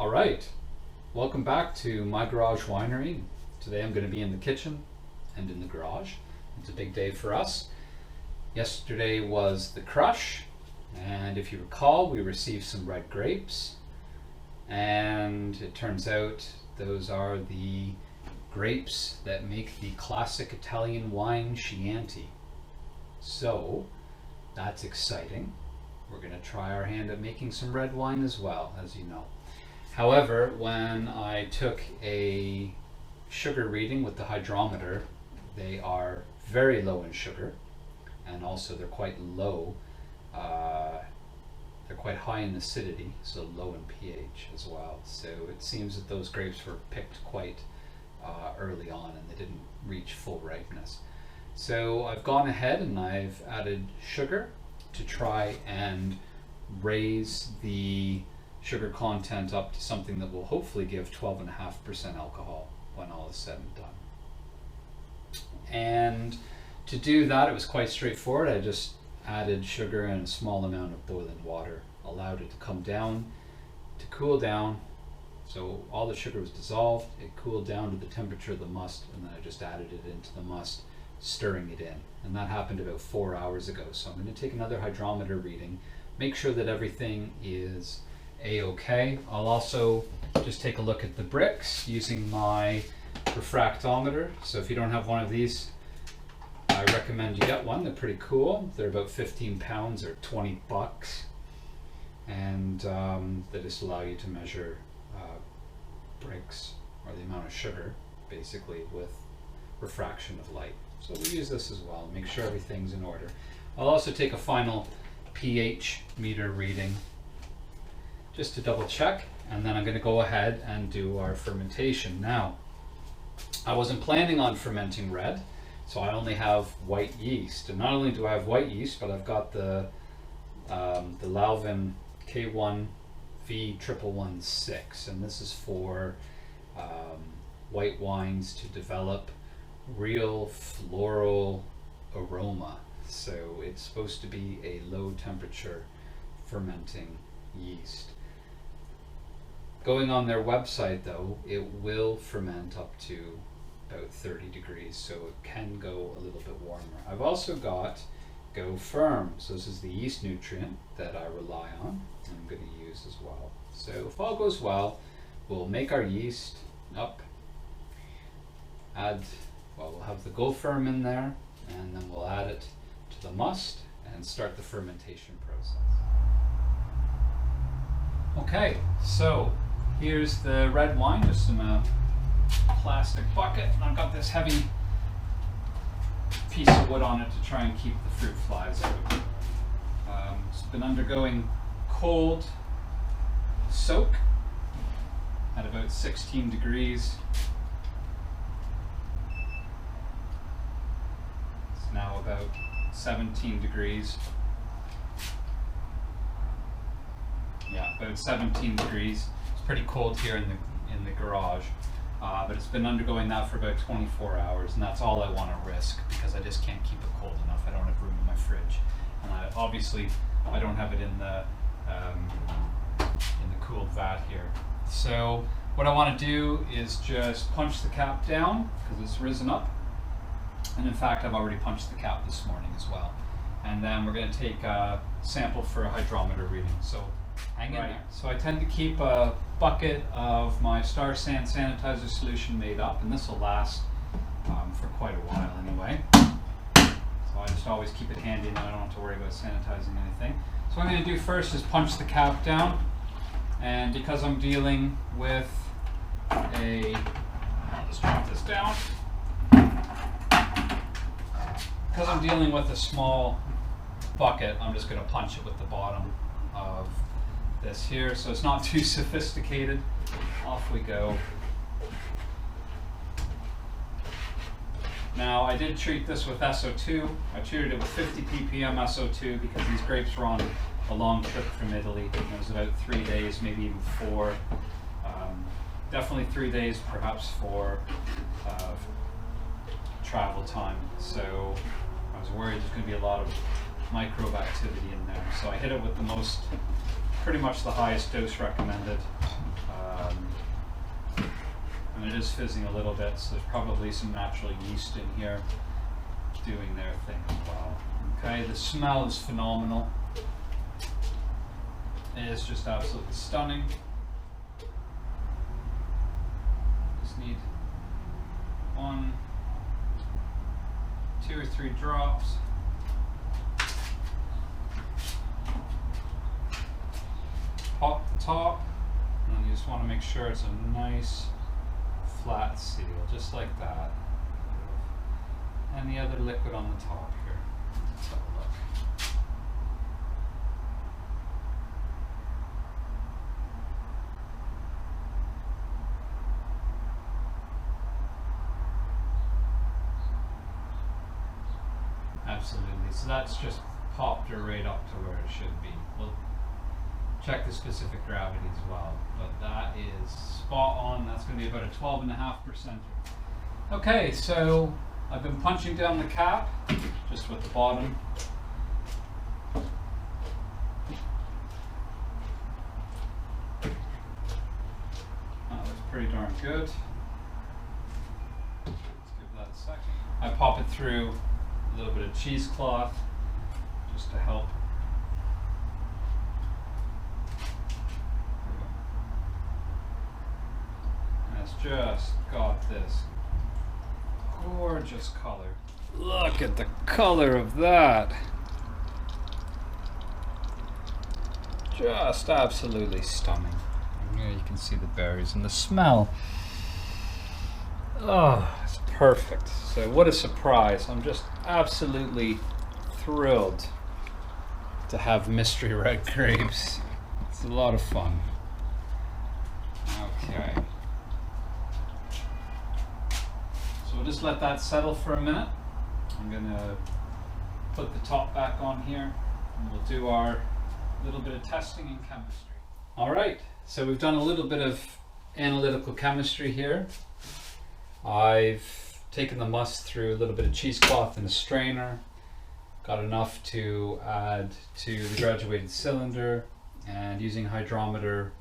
All right, welcome back to my garage winery. Today I'm going to be in the kitchen and in the garage. It's a big day for us. Yesterday was the crush, and if you recall, we received some red grapes, and it turns out those are the grapes that make the classic Italian wine Chianti. So that's exciting. We're going to try our hand at making some red wine as well, as you know. However, when I took a sugar reading with the hydrometer, they are very low in sugar, and also they're quite low. They're quite high in acidity, so low in pH as well. So it seems that those grapes were picked quite early on and they didn't reach full ripeness. So I've gone ahead and I've added sugar to try and raise the sugar content up to something that will hopefully give 12.5% alcohol when all is said and done. And to do that, it was quite straightforward. I just added sugar and a small amount of boiling water, allowed it to come down, to cool down. So all the sugar was dissolved, it cooled down to the temperature of the must, and then I just added it into the must, stirring it in. And that happened about 4 hours ago. So I'm going to take another hydrometer reading, make sure that everything is a-okay. I'll also just take a look at the Brix using my refractometer. So if you don't have one of these, I recommend you get one. They're pretty cool. They're about 15 pounds or 20 bucks. And they just allow you to measure Brix, or the amount of sugar, basically, with refraction of light. So we use this as well, make sure everything's in order. I'll also take a final pH meter reading just to double check, and then I'm going to go ahead and do our fermentation. Now, I wasn't planning on fermenting red, so I only have white yeast. And not only do I have white yeast, but I've got the Lalvin K1 V1116, and this is for white wines to develop real floral aroma. So it's supposed to be a low temperature fermenting yeast. Going on their website though, it will ferment up to about 30 degrees, so it can go a little bit warmer. I've also got Go Firm. So this is the yeast nutrient that I rely on and I'm going to use as well. So if all goes well, we'll make our yeast up, we'll have the Go Firm in there, and then we'll add it to the must and start the fermentation process. Okay, so here's the red wine, just in a plastic bucket. I've got this heavy piece of wood on it to try and keep the fruit flies out. It's been undergoing cold soak at about 16 degrees. It's now about 17 degrees. Yeah, about 17 degrees. It's pretty cold here in the garage. But it's been undergoing that for about 24 hours, and that's all I want to risk because I just can't keep it cold enough. I don't have room in my fridge, and obviously I don't have it in the cooled vat here. So what I want to do is just punch the cap down because it's risen up, and in fact I've already punched the cap this morning as well. And then we're going to take a sample for a hydrometer reading. So hang in there. So I tend to keep a bucket of my Star San sanitizer solution made up, and this will last for quite a while anyway. So I just always keep it handy, and I don't have to worry about sanitizing anything. So what I'm going to do first is punch the cap down, and because I'm dealing with I'll just drop this down. Because I'm dealing with a small bucket, I'm just going to punch it with the bottom of this here, so it's not too sophisticated. Off we go. Now I did treat this with SO2. I treated it with 50 ppm SO2 because these grapes were on a long trip from Italy. It was about 3 days, maybe even 4. Definitely 3 days, perhaps 4 travel time. So I was worried there's going to be a lot of microbe activity in there. So I hit it with the pretty much the highest dose recommended And it is fizzing a little bit, so there's probably some natural yeast in here doing their thing as well. Okay, the smell is phenomenal. It is just absolutely stunning. Just need 1, 2 or 3 drops. Pop the top, and then you just want to make sure it's a nice flat seal, just like that. And the other liquid on the top here. Let's have a look. Absolutely. So that's just popped her right up to where it should be. We'll check the specific gravity as well, but that is spot on. That's going to be about a 12.5%. Okay, so I've been punching down the cap just with the bottom. That looks pretty darn good. Let's give that a second. I pop it through a little bit of cheesecloth just to help. And it's just got this gorgeous color. Look at the color of that. Just absolutely stunning. And here you can see the berries and the smell. Oh, it's perfect. So what a surprise. I'm just absolutely thrilled to have mystery red grapes. It's a lot of fun. Okay. So we'll just let that settle for a minute. I'm gonna put the top back on here and we'll do our little bit of testing in chemistry. All right, so we've done a little bit of analytical chemistry here. I've taken the must through a little bit of cheesecloth and a strainer, got enough to add to the graduated cylinder, and using hydrometer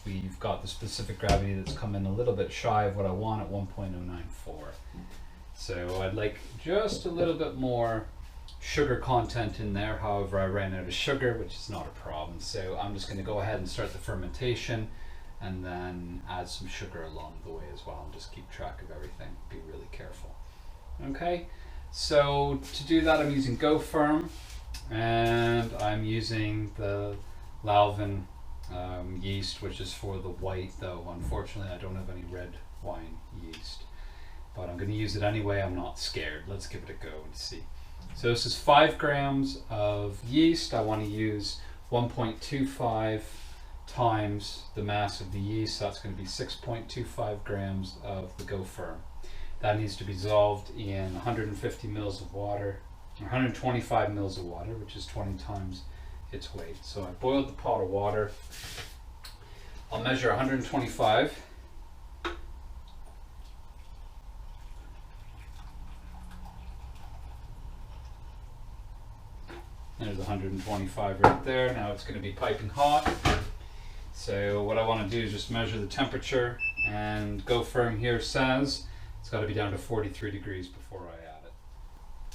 we've got the specific gravity that's come in a little bit shy of what I want at 1.094. So I'd like just a little bit more sugar content in there. However, I ran out of sugar, which is not a problem. So I'm just going to go ahead and start the fermentation and then add some sugar along the way as well and just keep track of everything. Be really careful. Okay, so to do that I'm using Go Firm and I'm using the Lalvin yeast, which is for the white, though unfortunately I don't have any red wine yeast. But I'm going to use it anyway. I'm not scared. Let's give it a go and see. So this is 5 grams of yeast. I want to use 1.25 times the mass of the yeast. So that's going to be 6.25 grams of the Go Firm. That needs to be dissolved in 150 mils of water, or 125 mils of water, which is 20 times its weight. So I boiled the pot of water. I'll measure 125. There's 125 right there. Now it's going to be piping hot. So what I want to do is just measure the temperature, and Go Firm here says it's got to be down to 43 degrees before I add it.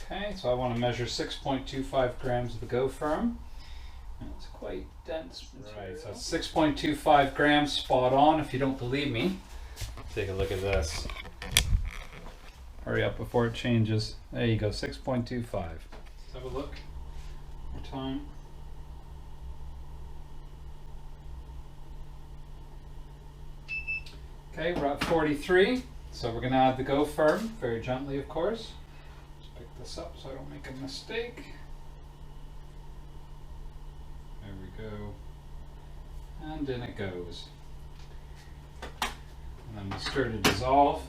Okay, so I want to measure 6.25 grams of the Go Firm. And it's quite dense material. Right, so 6.25 grams, spot on. If you don't believe me, take a look at this. Hurry up before it changes. There you go, 6.25. Let's have a look. More time. Okay, we're at 43, so we're going to add the Go Firm, very gently of course. Just pick this up so I don't make a mistake. There we go. And in it goes. And then we stir to dissolve.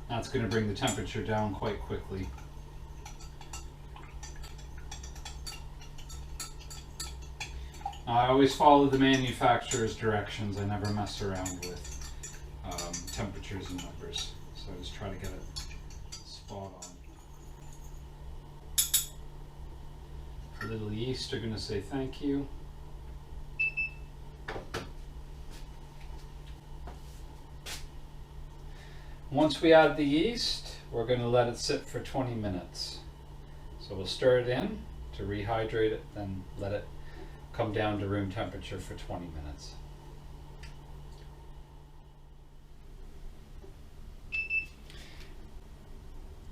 That's going to bring the temperature down quite quickly. I always follow the manufacturer's directions. I never mess around with temperatures and numbers. So I just try to get it spot on. A little yeast are going to say thank you. once we add the yeast, we're going to let it sit for 20 minutes. So we'll stir it in to rehydrate it, then let it come down to room temperature for 20 minutes.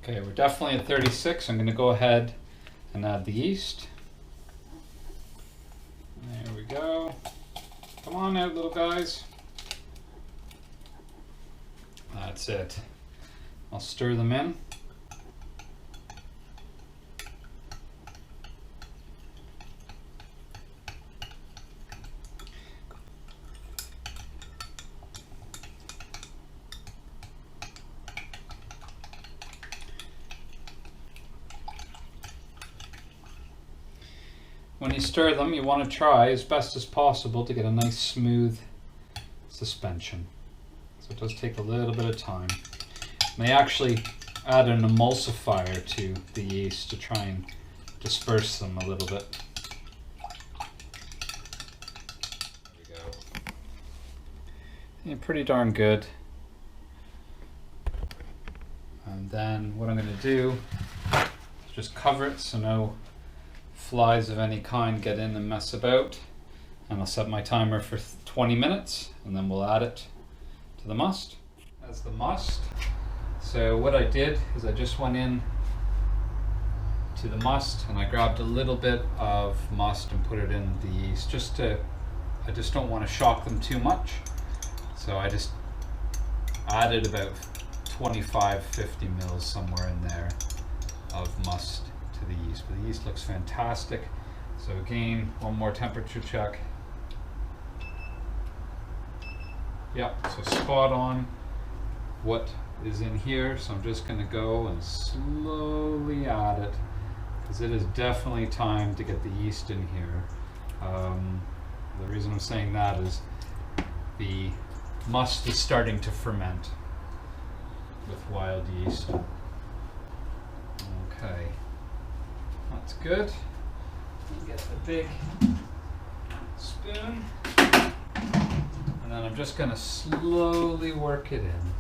Okay, we're definitely at 36. I'm going to go ahead and add the yeast. There we go. Come on out, little guys. That's it. I'll stir them in. When you stir them, you want to try as best as possible to get a nice smooth suspension. So it does take a little bit of time. And they actually add an emulsifier to the yeast to try and disperse them a little bit. There we go. Yeah, pretty darn good. And then what I'm going to do is just cover it so no flies of any kind get in and mess about, and I'll set my timer for 20 minutes and then we'll add it to the must. That's the must. So what I did is I just went in to the must and I grabbed a little bit of must and put it in the yeast I just don't want to shock them too much, so I just added about 25-50 mils somewhere in there of must to the yeast, but the yeast looks fantastic. So again, one more temperature check. Yep, so spot on what is in here. So I'm just going to go and slowly add it, because it is definitely time to get the yeast in here. The reason I'm saying that is the must is starting to ferment with wild yeast. Okay. That's good. Get the big spoon, and then I'm just going to slowly work it in,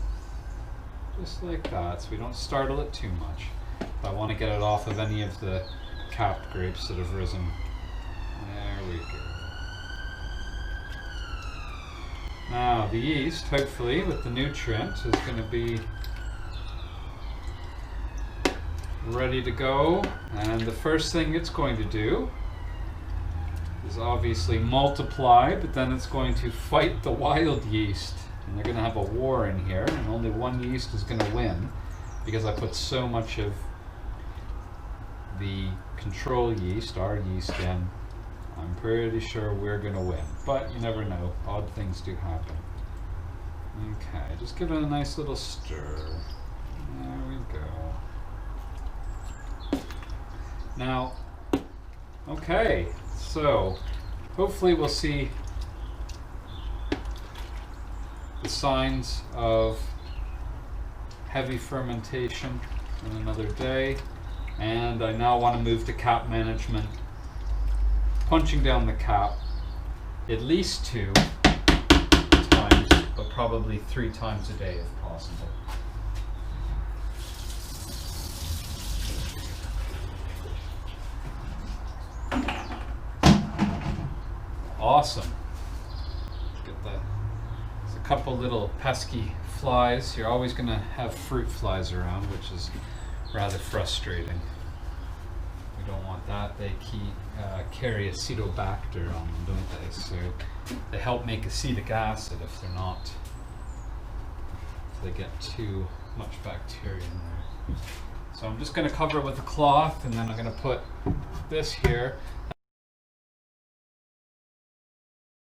just like that, so we don't startle it too much. I want to get it off of any of the capped grapes that have risen. There we go. Now the yeast, hopefully with the nutrient, is going to be ready to go, and the first thing it's going to do is obviously multiply, but then it's going to fight the wild yeast, and they're going to have a war in here, and only one yeast is going to win because I put so much of the control yeast, our yeast, in. I'm pretty sure we're going to win, but you never know, odd things do happen. Okay, just give it a nice little stir. There we go. Now, okay, so hopefully we'll see the signs of heavy fermentation in another day, and I now want to move to cap management, punching down the cap at least 2 times, but probably 3 times a day if possible. Awesome. There's a couple little pesky flies. You're always going to have fruit flies around, which is rather frustrating. We don't want that. They carry acetobacter on them, don't they? So they help make acetic acid if they're not. If they get too much bacteria in there. So I'm just going to cover it with a cloth, and then I'm going to put this here.